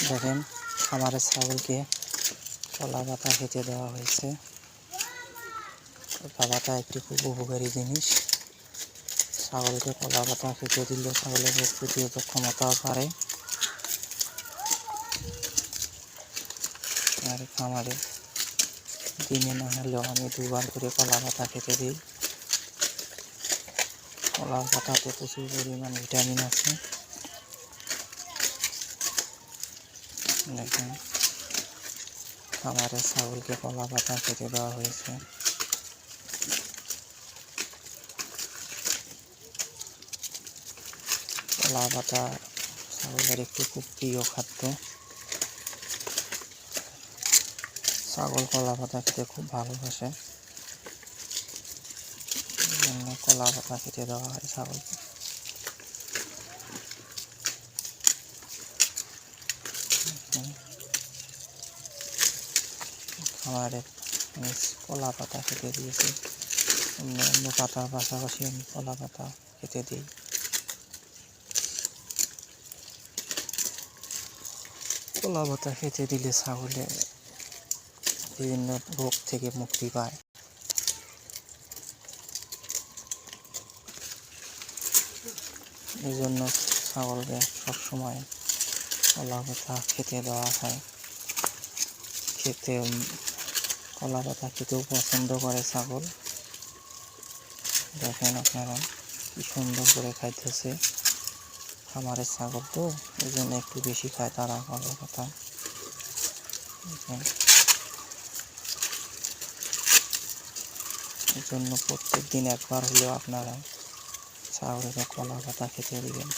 দেখেন খামারের ছাগলকে কলা পাতা খেতে দেওয়া হয়েছে। কলা পাতা একটি খুব উপকারী জিনিস। ছাগলকে কলা পাতা খেতে দিলে ছাগলের রোগ প্রতিরোধক ক্ষমতাও বাড়ে। আর খামারে দিনে না হলেও আমি 2 বার করে কলা পাতা খেতে দিই। কলা পাতাতে প্রচুর পরিমাণ ভিটামিন আছে। দেখেন খামারের ছাগলকে কলা পাতা খেতে দেওয়া হয়েছে। কলা পাতা ছাগলের একটি খুব প্রিয় খাদ্য। ছাগল কলা পাতা খেতে খুব ভালোবাসে, এই জন্য কলা পাতা খেতে দেওয়া হয় ছাগলকে। খামারে আমি কলা পাতা খেতে দিয়েছি, অন্য পাতার পাশাপাশি আমি কলা পাতা খেতে দিই। কলা পাতা খেতে দিলে ছাগলে বিভিন্ন রোগ থেকে মুক্তি পায়। এই জন্য ছাগলকে সবসময় কলা পাতা খেতে দেওয়া হয়। কলা পাতা খেতেও পছন্দ করে ছাগল। দেখেন আপনারা কি সুন্দর করে খাইতেছে। খামারের ছাগল তো এই জন্য একটু বেশি খায় তারা কলা পাতা। এই জন্য প্রত্যেক দিন একবার হলেও আপনারা ছাগলকে কলা পাতা খেতে দিবেন।